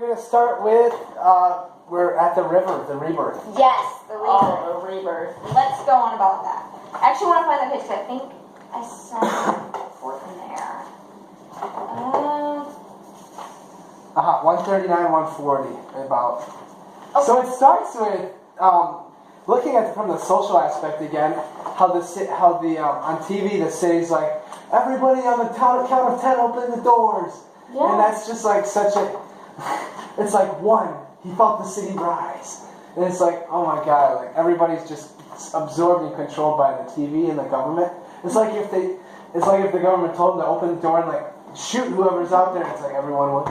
We're going to start with, we're at the river, the rebirth. Yes, the rebirth. Oh, the rebirth. Let's go on about that. I actually want to find that page because I think I saw it in there. 139, 140, about. Okay. So it starts with, looking at it from the social aspect again, how the on TV the city's like, everybody on the count of 10 open the doors. Yeah. And that's just like such a, it's like one, he felt the city rise. And it's like, oh my God, like everybody's just absorbed and controlled by the TV and the government. It's like if the government told them to open the door and like shoot whoever's out there, it's like everyone would.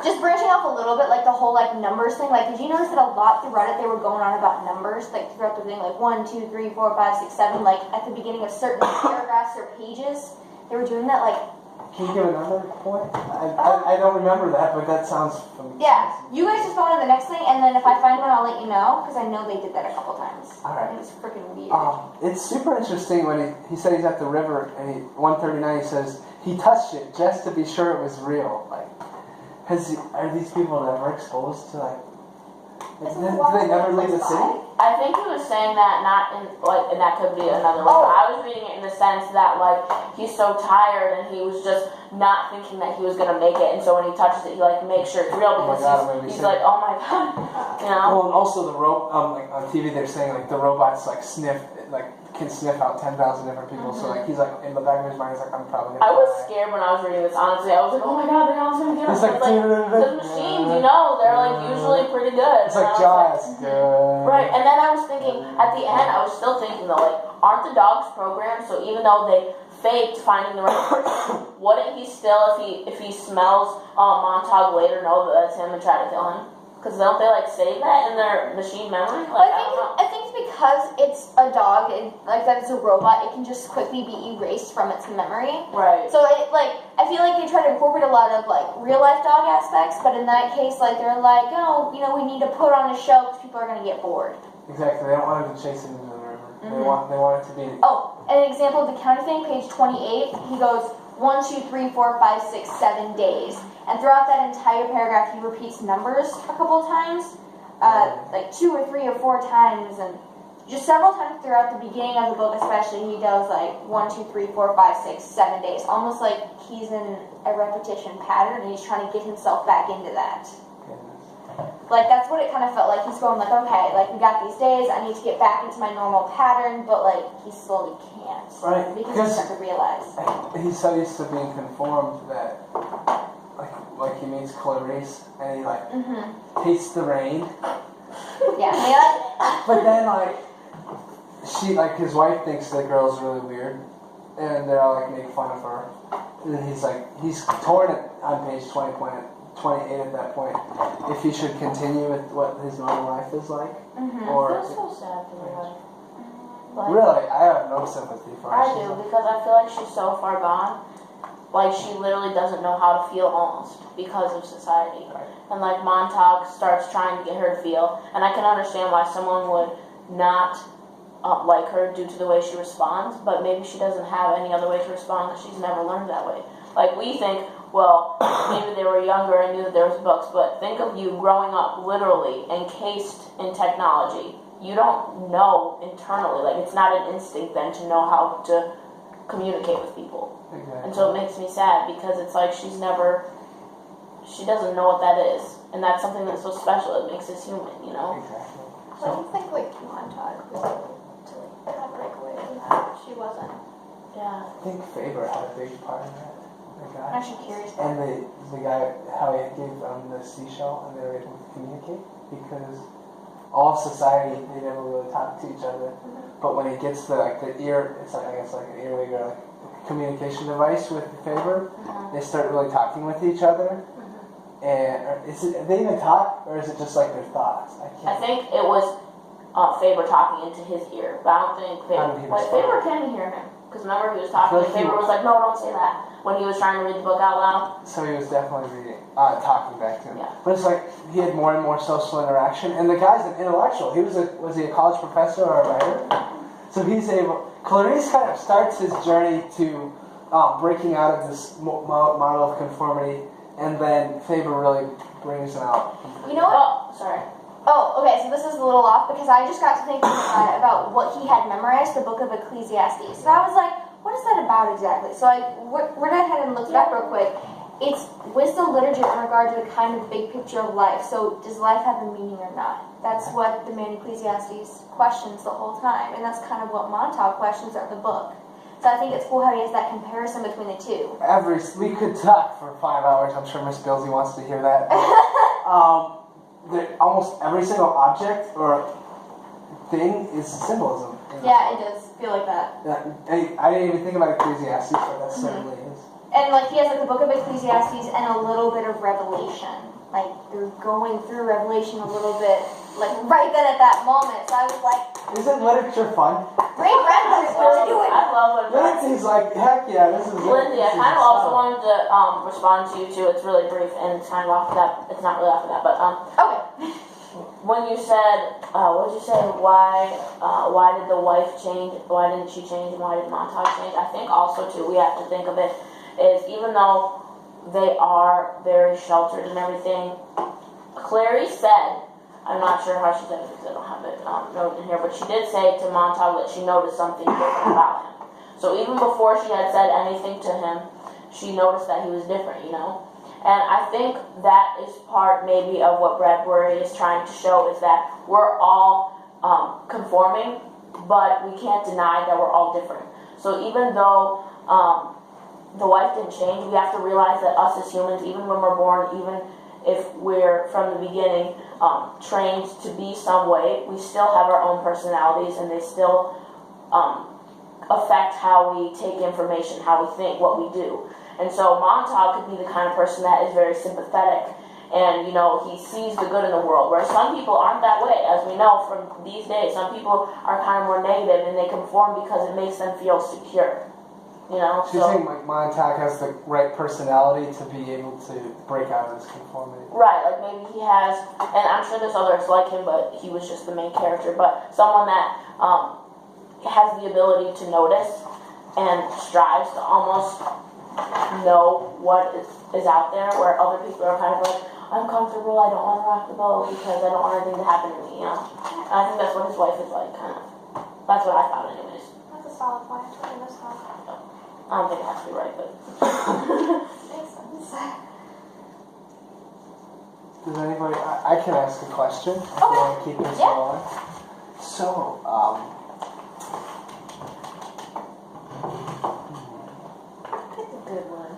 Just branching off a little bit, like the whole like numbers thing. Like, did you notice that a lot through Reddit they were going on about numbers, like throughout the thing, like 1, 2, 3, 4, 5, 6, 7. Like at the beginning of certain paragraphs or pages, they were doing that. Like, can you give another point? I don't remember that, but that sounds familiar. Yeah, you guys just go on to the next thing, and then if I find one, I'll let you know because I know they did that a couple times. All right. And it's freaking weird. It's super interesting when he said he's at the river, and 139 he says he touched it just to be sure it was real. Like, are these people never exposed to like? Do they never leave the city? I think he was saying that not in like, and that could be another way. But I was reading it in the sense that like he's so tired and he was just not thinking that he was gonna make it, and so when he touches it, he like makes sure it's real because he's like, oh my God, you know. Well, and also the like on TV they're saying like the robots like can sniff out 10,000 different people. So like he's like in the back of his mind he's like, I'm probably gonna I was die. scared when I was reading this. Honestly, I was like, oh my God, they're not gonna get us. It's like Because machines, you know, they're like usually pretty good. It's like Jaws. Right, and then I was thinking at the end, I was still thinking though, like, aren't the dogs programmed? So even though they faked finding the right person, wouldn't he still, if he smells Montauk later, know that that's him and try to kill him? Because don't they like save that in their machine memory? Like, I think it's because it's a dog and like that it's a robot, it can just quickly be erased from its memory. Right. So it like I feel like they try to incorporate a lot of like real life dog aspects, but in that case, like they're like, oh, you know, we need to put on a show because people are gonna get bored. Exactly. They don't want him to chase it into the river. They want it to be. Oh, an example of the counting thing, page 28. He goes 1, 2, 3, 4, 5, 6, 7 days. And throughout that entire paragraph, he repeats numbers a couple of times, like 2 or 3 or 4 times, and just several times throughout the beginning of the book especially, he does like 1, 2, 3, 4, 5, 6, 7 days. Almost like he's in a repetition pattern, and he's trying to get himself back into that. Like, that's what it kind of felt like. He's going like, okay, like, we got these days, I need to get back into my normal pattern, but, like, he slowly can't. Right. Because he's starting to realize. He's so used to being conformed that, like he meets Clarice, and he, like, tastes the rain. Yeah. But then, like, his wife thinks the girl's really weird, and they're all, like, making fun of her. And then he's torn on page 28 at that point, if he should continue with what his normal life is like, or I feel so sad for the wife. Like, really, I have no sympathy for her. I do, because I feel like she's so far gone. Like, she literally doesn't know how to feel almost because of society. Right. And like Montauk starts trying to get her to feel, and I can understand why someone would not like her due to the way she responds, but maybe she doesn't have any other way to respond because she's never learned that way. Like, we think, well, maybe they were younger and knew that there was books, but think of you growing up literally encased in technology. You don't know internally, like it's not an instinct then to know how to communicate with people. Exactly. And so it makes me sad because it's like she doesn't know what that is. And that's something that's so special, it makes us human, you know? Exactly. I don't think like Montauk was able to like kind of break away from that. She wasn't. Yeah. I think Faber had a big part in that. The guy. I'm actually curious. And the guy, how he gave them the seashell, and they were able to communicate because all of society, they never really talk to each other. But when he gets the ear, it's like, I guess like an earwig or like a communication device with Faber, they start really talking with each other. And do they even talk, or is it just like their thoughts? I think it was Faber talking into his ear, but I don't think Faber can hear him. Because remember, he was talking, and Faber was like, no, don't say that, when he was trying to read the book out loud. So he was definitely reading, talking back to him. Yeah. But it's like, he had more and more social interaction, and the guy's an intellectual. Was he a college professor or a writer? So he's able, Clarice kind of starts his journey to breaking out of this model of conformity, and then Faber really brings them out. You know what? Oh, sorry. Oh, okay, so this is a little off because I just got to thinking about what he had memorized, the book of Ecclesiastes. So I was like, what is that about exactly? So I went ahead and looked it up real quick. It's wisdom literature in regard to the kind of big picture of life. So does life have a meaning or not? That's what the man Ecclesiastes questions the whole time. And that's kind of what Montauk questions throughout the book. So I think it's cool how he has that comparison between the two. Avery, we could talk for 5 hours. I'm sure Miss Billsy wants to hear that. Almost every single object or thing is symbolism. Yeah, it does feel like that. I didn't even think about Ecclesiastes, but that certainly is. And like he has like the book of Ecclesiastes and a little bit of Revelation. Like they're going through Revelation a little bit, like right then at that moment. So I was like, isn't literature fun? Great grandmother, what you doing? I love it. Lindsey's like, heck yeah, this is Lindsey, I kind of also wanted to respond to you too. It's really brief and it's kind of off of that. It's not really off of that, but Okay. when you said, what did you say? Why did the wife change? Why didn't she change? And why did Montauk change? I think also too we have to think of it is even though they are very sheltered and everything, Clary said, I'm not sure how she said it because I don't have it noted in here, but she did say to Montauk that she noticed something different about him. So even before she had said anything to him, she noticed that he was different, you know? And I think that is part maybe of what Bradbury is trying to show is that we're all conforming, but we can't deny that we're all different. So even though the wife didn't change, we have to realize that us as humans, even when we're born, even if we're from the beginning trained to be some way, we still have our own personalities and they still affect how we take information, how we think, what we do. And so Montauk could be the kind of person that is very sympathetic and, you know, he sees the good in the world, whereas some people aren't that way, as we know from these days. Some people are kind of more negative and they conform because it makes them feel secure. You know, so you think like Montauk has the right personality to be able to break out of his conformity? Right, like maybe he has, and I'm sure there's others like him, but he was just the main character. But someone that has the ability to notice and strives to almost know what is out there, where other people are kind of like, I'm comfortable, I don't want to rock the boat because I don't want anything to happen to me, you know? And I think that's what his wife is like, kind of. That's what I thought anyways. That's a solid point. I missed that. I don't think it has to be right, but Makes sense. Does anybody? I can ask a question if you want to keep this going. So, it's a good one.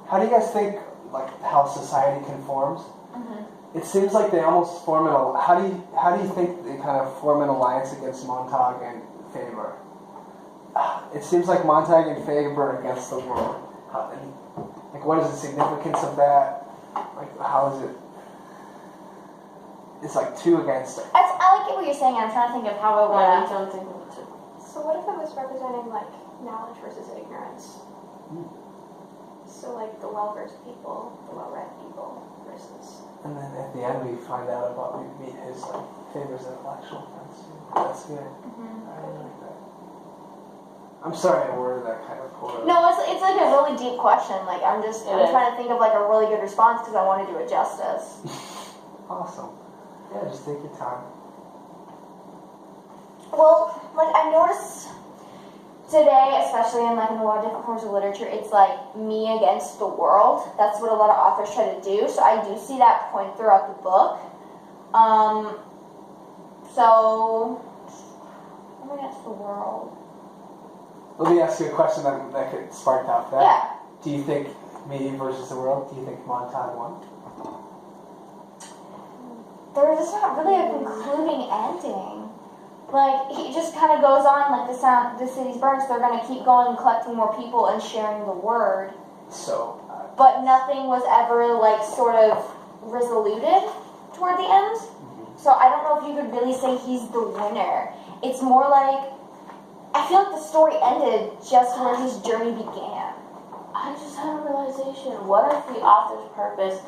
how do you guys think like how society conforms? Mm-hmm. It seems like they almost form an. How do you think they kind of form an alliance against Montauk and Faber? It seems like Montauk and Faber against the world. Like, what is the significance of that? Like, how is it? It's like two against it. I like what you're saying. I'm trying to think of how it would. Yeah, I don't think of it too. So what if it was representing like knowledge versus ignorance? So like the well-versed people, the well-read people versus. And then at the end we find out about we meet his like Faber's intellectual friends. That's good. Mm-hmm. I really like that. I'm sorry I worded that kind of poorly. No, it's like a really deep question. Like I'm trying to think of like a really good response because I want to do it justice. Awesome. Yeah, just take your time. Well, like I noticed today, especially in like in a lot of different forms of literature, it's like me against the world. That's what a lot of authors try to do. So I do see that point throughout the book. So I'm against the world. Let me ask you a question that could spark out that. Yeah. Do you think me versus the world? Do you think Montauk won? There's just not really a concluding ending. Like, he just kind of goes on, like, the city's burned, so they're going to keep going and collecting more people and sharing the word. So. But nothing was ever, like, sort of resoluted toward the end. Mm-hmm. So I don't know if you could really say he's the winner. It's more like, I feel like the story ended just where his journey began. I just had a realization. What if the author's purpose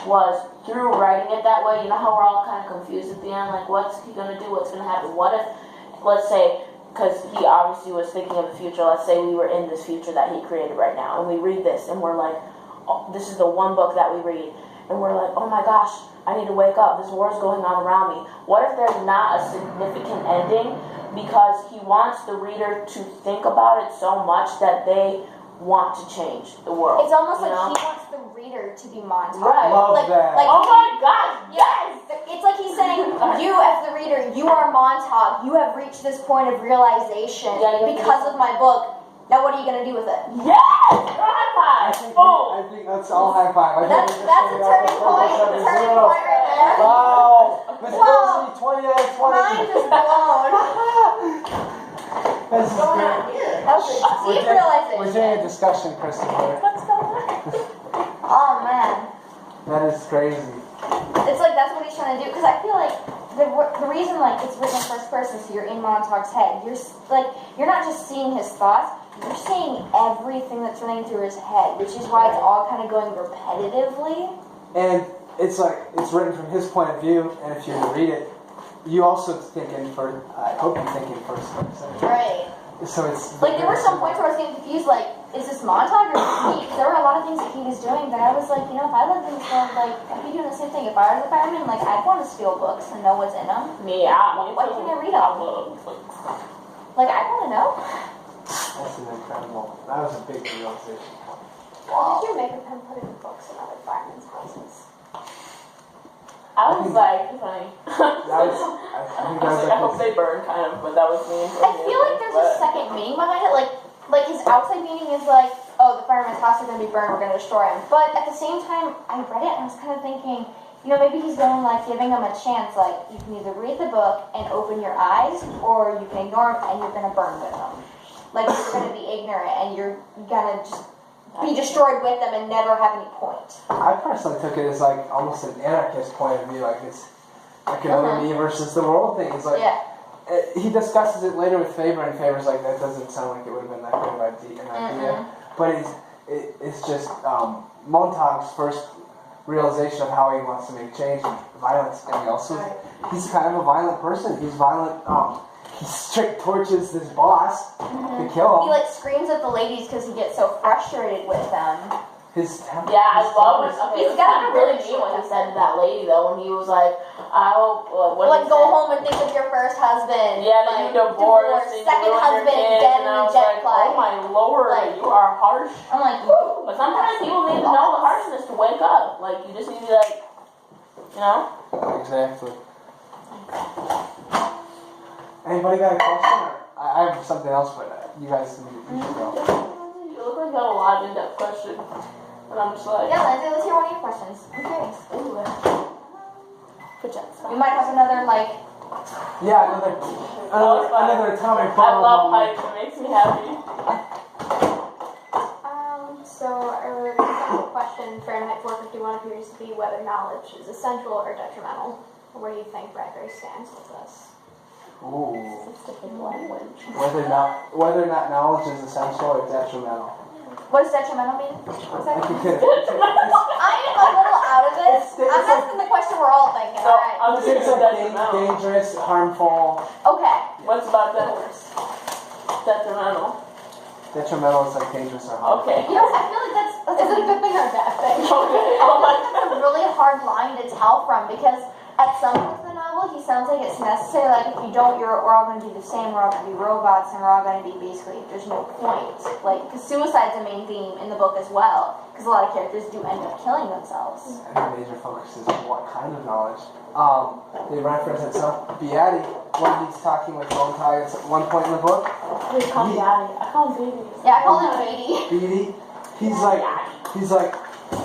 was, through writing it that way, you know how we're all kind of confused at the end? Like, what's he going to do? What's going to happen? What if, let's say, because he obviously was thinking of the future, let's say we were in this future that he created right now, and we read this, and we're like, this is the one book that we read, and we're like, oh my gosh, I need to wake up. This war is going on around me. What if there's not a significant ending because he wants the reader to think about it so much that they want to change the world? It's almost you like know? he wants the reader to be Montauk. Right. Love like, that. like Oh my gosh, yes! It's like he's saying, you as the reader, you are Montauk. You have reached this point of realization because of my book. Now what are you going to do with it? Yes! High five! I think that's all high five. That's a turning point. The turning point right there. Wow. Miss Wow. Lindsey, 20 out of 20. Mind is blown. This is Going great. on here. That was a deep realization. We're doing a discussion, Christopher. What's going on? Oh man. That is crazy. It's like that's what he's trying to do. Because I feel like the reason like it's written in first person, so you're in Montauk's head. You're not just seeing his thoughts. You're seeing everything that's running through his head, which is why it's all kind of going repetitively. And it's like, it's written from his point of view, and if you read it, you also think in first, I hope you think in first person. Right. So it's... Like, there were some points where I was getting confused, like, is this Montauk or is this me? Because there were a lot of things that he was doing that I was like, you know, if I lived in this world, like, I'd be doing the same thing. If I was a fireman, like, I'd want to steal books and know what's in them. Yeah. What can I read off? Like, I want to know. That's an incredible... That was a big realization. What did you make of him putting books in other firemen's houses? I was like, funny. That was... I think that was I hope they burn, kind of, but that was me. I feel like there's a second meaning behind it. Like his outside meaning is like, oh, the fireman's house is going to be burned, we're going to destroy him. But at the same time, I read it and I was kind of thinking, you know, maybe he's going like giving him a chance. Like, you can either read the book and open your eyes, or you can ignore him and you're going to burn with him. Like, you're going to be ignorant and you're going to just be destroyed with them and never have any point. I personally took it as like almost an anarchist point of view, like it's like another me versus the world thing. It's like he discusses it later with Faber, and Faber's like, that doesn't sound like it would have been that good of an idea. But it's just Montauk's first realization of how he wants to make change and violence, and he's kind of a violent person. He's violent. He straight torches his boss to kill him. He like screams at the ladies because he gets so frustrated with them. His temper. Yeah, I love it. He's He's got got a really really mean what he said to that lady though, when he was like, "I hope like go home and think of your first husband. Yeah, like, you divorced, and second you ruined husband, your kids, dead and in I a was jet like, flight. oh my lord, Like, you are harsh. I'm like, woo. But sometimes people need to know the harshness to wake up. Like, you just need to like, you know. Exactly. Anybody got a question? Or I have something else, but you guys should go. You look like you have a lot of in-depth question, and I'm just like, Yeah, Lindsay, let's hear one of your questions. I'm curious. ooh. Good job. We might have another like. Yeah, another atomic I bomb. love hype. It makes me happy. So our question, Fahrenheit 451, appears to be whether knowledge is essential or detrimental. Where do you think Bradbury stands with this? Ooh. Language. Whether or not knowledge is essential or detrimental. What does detrimental mean? What's that? Like you could. I am a little out of this. I'm asking the question we're all thinking. So, All right. I'm It's like dangerous, harmful. Okay. What's about that? Detrimental. Detrimental is like dangerous or harmful. Okay. You know, I feel like that's Is it a good thing or a bad thing? Okay. I feel like that's a really hard line to tell from, because at some point in the novel, he sounds like it's necessary. Like, if you don't, we're all going to be the same. We're all going to be robots, and we're all going to be basically, there's no point. Like, because suicide's a main theme in the book as well. Because a lot of characters do end up killing themselves. And the major focus is what kind of knowledge. They reference it. So Beatty, when he's talking with Montauk at one point in the book, Please call me Daddy. I call him Baby. Yeah, I call him Beatty. Beatty, he's like,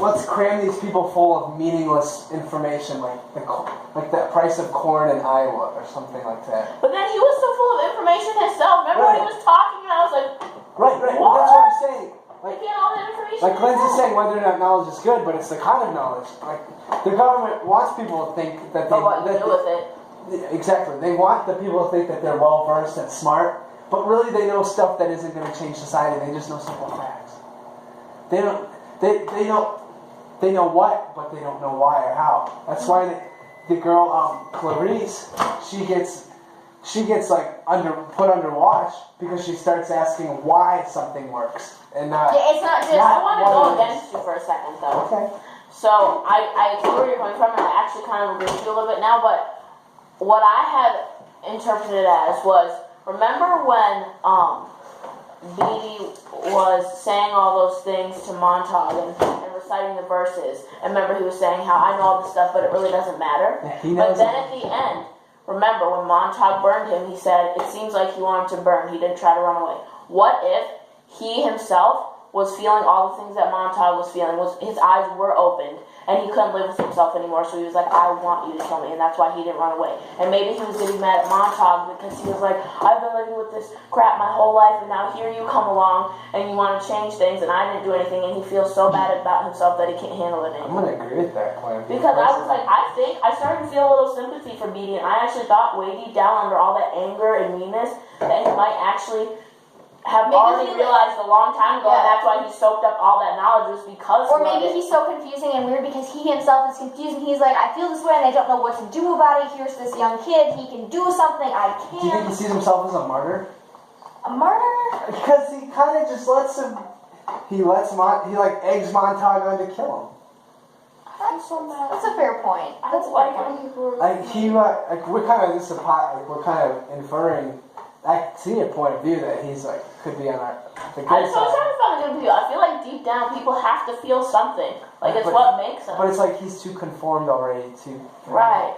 let's cram these people full of meaningless information, like the price of corn in Iowa or something like that. But then he was so full of information himself. Remember when he was talking and I was like, Right. That's what I'm saying. like, he had all that information. Like Lindsey's saying, whether or not knowledge is good, but it's the kind of knowledge. Like the government wants people to think that they. But what you do with it? Exactly. They want the people to think that they're well versed and smart, but really they know stuff that isn't going to change society. They just know simple facts. They don't. They know what, but they don't know why or how. That's why the girl Clarice, she gets she gets like put under watch because she starts asking why something works and not. Yeah, it's not just. I want to go what it is. against you for a second, though. Okay. So I see where you're coming from, and I actually kind of agree with you a little bit now. But what I had interpreted as was, remember when Beatty was saying all those things to Montauk and reciting the verses, and remember he was saying how I know all this stuff, but it really doesn't matter. Yeah, he But knows. then at the end, remember when Montauk burned him, he said it seems like he wanted to burn. He didn't try to run away. What if he himself was feeling all the things that Montauk was feeling? His eyes were opened, and he couldn't live with himself anymore, so he was like, I want you to kill me, and that's why he didn't run away. And maybe he was getting mad at Montauk because he was like, I've been living with this crap my whole life, and now here you come along, and you want to change things, and I didn't do anything, and he feels so bad about himself that he can't handle it I'm anymore. gonna agree with that plan. Because I was like, I started to feel a little sympathy for Beatty, and I actually thought way deep down under all that anger and meanness that he might actually have Maybe already he realized a long time ago, and Yeah. that's why he soaked up all that knowledge, was because Or he loved maybe it. he's so confusing and weird because he himself is confused and he's like, I feel this way and I don't know what to do about it. Here's this young kid, he can do something, I Do you think he can't. sees himself as a martyr? A martyr? Because he kind of just lets him. He like eggs Montauk on to kill him. That's a fair point. That's a fair point. Like we're kind of we're kind of inferring. I see your point of view that he's like could be on the I good just always side. trying to find a good view. I feel like deep down people have to feel something. Like it's But- what makes them. But it's like he's too conformed already to. Right.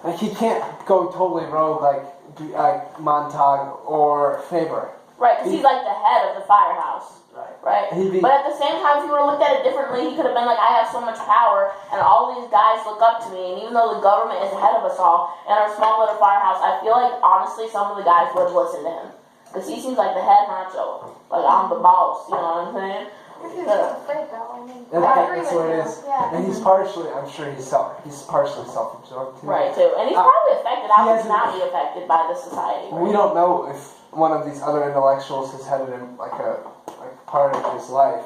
Like he can't go totally rogue like Montauk or Faber. Right, because he's like the head of the firehouse. Right. Right? He'd be. But at the same time, if you would have looked at it differently, he could have been like, I have so much power, and all these guys look up to me, and even though the government is ahead of us all, in our small little firehouse, I feel like, honestly, some of the guys would listen to him. Because he seems like the head honcho. Like, I'm the boss, you know what I'm saying? If he was afraid though, I mean, I agree That's with what it you. is. Yeah. And he's partially, I'm sure he's partially self-absorbed too. Right, too. And he's probably affected. How he would he hasn't- not be affected by the society? We don't know if one of these other intellectuals has had it in like part of his life.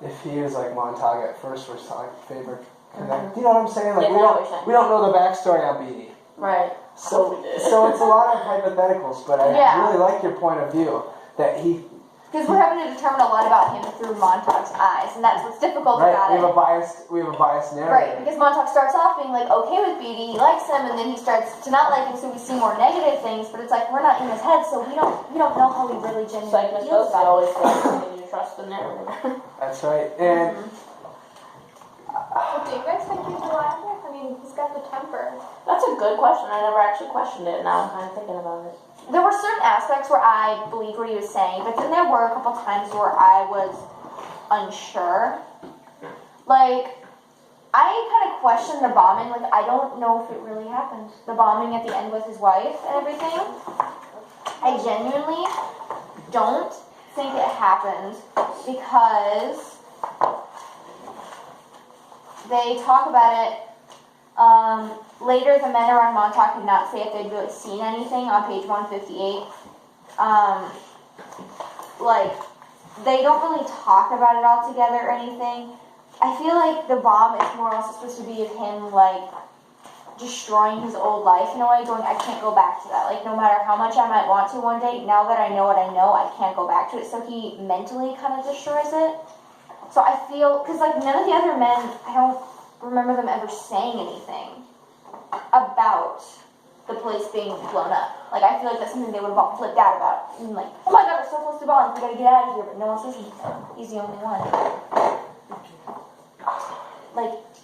If he is like Montauk at first, or something like Faber. You know what I'm saying? Like Yeah, I know what you're saying. we don't know the backstory on Beatty. Right. So we did. so it's a lot of hypotheticals. But I Yeah. really like your point of view that he. Because we're having to determine a lot about him through Montauk's eyes, and that's what's difficult Right, about we have it. we have a biased narrative. Right, because Montauk starts off being like okay with Beatty, he likes him, and then he starts to not like him, so we see more negative things. But it's like we're not in his head, so we don't know how he really It's like genuinely Miss feels Bosie about always it. says, can you trust the narrative? That's right. And But do you guys think he's reliable? I mean, he's got the temper. That's a good question. I never actually questioned it. Now I'm kind of thinking about it. There were certain aspects where I believed what he was saying, but then there were a couple times where I was unsure. Like, I kind of questioned the bombing. Like, I don't know if it really happened. The bombing at the end with his wife and everything. I genuinely don't think it happened because they talk about it. Later, the men around Montauk did not say if they'd really seen anything on page 158. Like, they don't really talk about it all together or anything. I feel like the bomb is more also supposed to be of him, like, destroying his old life in a way, going, I can't go back to that. Like, no matter how much I might want to one day, now that I know what I know, I can't go back to it. So he mentally kind of destroys it. So I feel, because, like, none of the other men, I don't remember them ever saying anything about the place being blown up. Like, I feel like that's something they would have all flipped out about. And like, oh my god, we're so close to bomb, we gotta get out of here. But no one says he's the only one.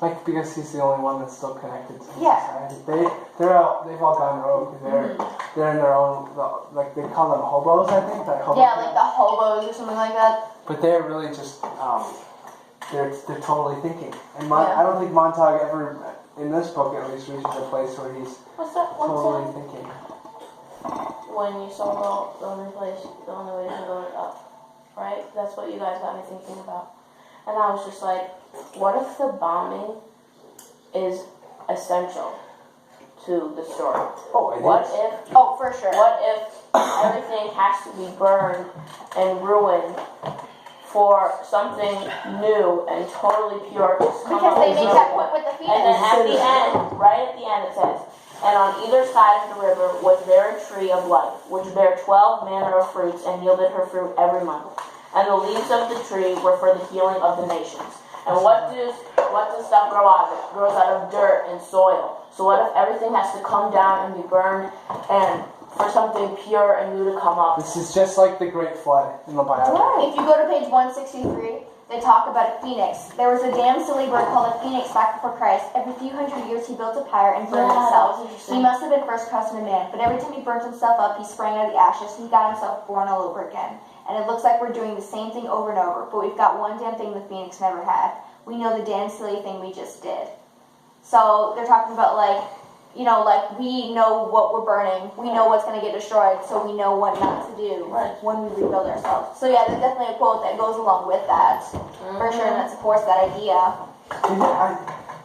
like because he's the only one that's still connected to Yeah. society. They've all gone rogue. They're in their own, like they call them hobos, I think. Yeah, like the hobos or something like that. But they're really just they're totally thinking. And Yeah. I don't think Montauk ever, in this book at least, reaches a place where he's What's that? totally thinking. When you saw the only place, the only way to go is up, right? That's what you guys got me thinking about. And I was just like, what if the bombing is essential to the story? Oh, it What is. if Oh, for sure. What if everything has to be burned and ruined for something new and totally pure to come Because out they of make that nowhere? point with the And then fetus. at the end, right at the end, it says, And on either side of the river was there a tree of life, which bare 12 manner of fruits, and yielded her fruit every month. And the leaves of the tree were for the healing of the nations. And what does stuff grow out of it? It grows out of dirt and soil. So what if everything has to come down and be burned, and for something pure and new to come up? This is just like the Great Flood in the Bible. If you go to page 163, they talk about a phoenix. There was a damn silly bird called a phoenix back before Christ. Every few hundred years he built a pyre and burned himself. He must have been first cousin of man, but every time he burnt himself up, he sprang out of the ashes. He got himself born all over again. And it looks like we're doing the same thing over and over, but we've got one damn thing the phoenix never had. We know the damn silly thing we just did. So they're talking about like, you know, like we know what we're burning, we know what's going to get destroyed, so we know what not to do when we rebuild ourselves. So yeah, there's definitely a quote that goes along with that, for sure, and that supports that idea.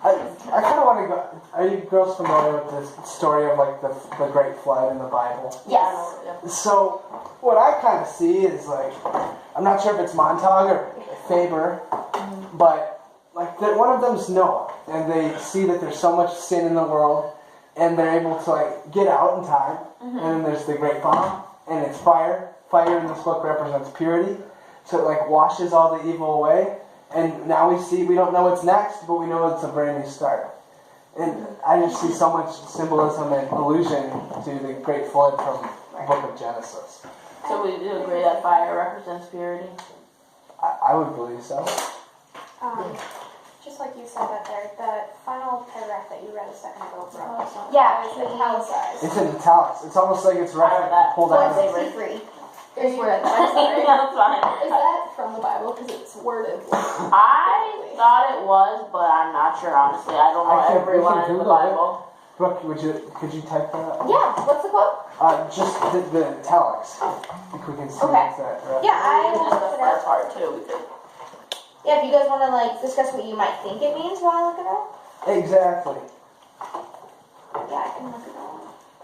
I kind of want to go. Are you girls familiar with this story of like the Great Flood in the Bible? Yes. So what I kind of see is like, I'm not sure if it's Montauk or Faber, but like one of them's Noah, and they see that there's so much sin in the world, and they're able to like get out in time. And then there's the Great Bomb, and it's fire. Fire in this book represents purity, so it like washes all the evil away. And now we don't know what's next, but we know it's a brand new start. And I just see so much symbolism and allusion to the Great Flood from the book of Genesis. So we do agree that fire represents purity? I would believe so. Just like you said that there, the final paragraph that you read a second ago, Brooke, Yeah, is italicized. It's in italics. It's almost like it's pulled out of it. 163 is where it's That's fine. Is that from the Bible? Because it's worded. I thought it was, but I'm not sure, honestly. I don't know every line in the Bible. Brooke, could you type that up? Yeah, what's the quote? Just the italics. If we can see Okay. that. Right? Yeah, I will Just look the it up. first part, too. We could. Yeah, if you guys want to like discuss what you might think it means while I look it up. Exactly. Yeah, I can look it up.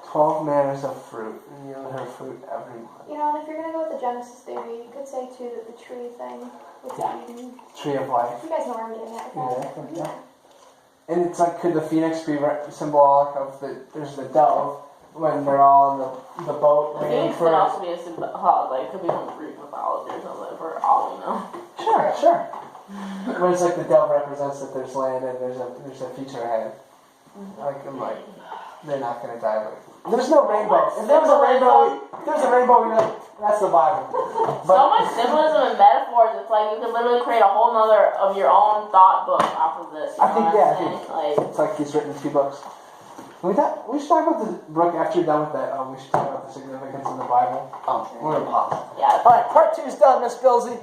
12 manners of fruit, and yield her fruit every month. You know, and if you're going to go with the Genesis theory, you could say, too, that the tree thing with Eden. Tree of life. You guys know where I'm getting at. Yeah. And it's like, could the phoenix be symbolic of there's the dove when they're all on the boat I waiting think it for could also be a symbol, like, it could be from Greek mythology or something, for all we know. Sure. Where it's like the dove represents that there's land and there's a future ahead. Like, I'm like, they're not gonna die. But there's no rainbow. If there was a rainbow, we'd be like, that's the Bible. So much symbolism and metaphors. It's like you could literally create a whole nother of your own thought book off of this. I think, yeah. Like, It's like he's written 2 books. We should talk about this, Brooke, after you're done with that. We should talk about the significance of the Bible. We're gonna pause. yeah. Alright, part 2 is done, Miss Billsy.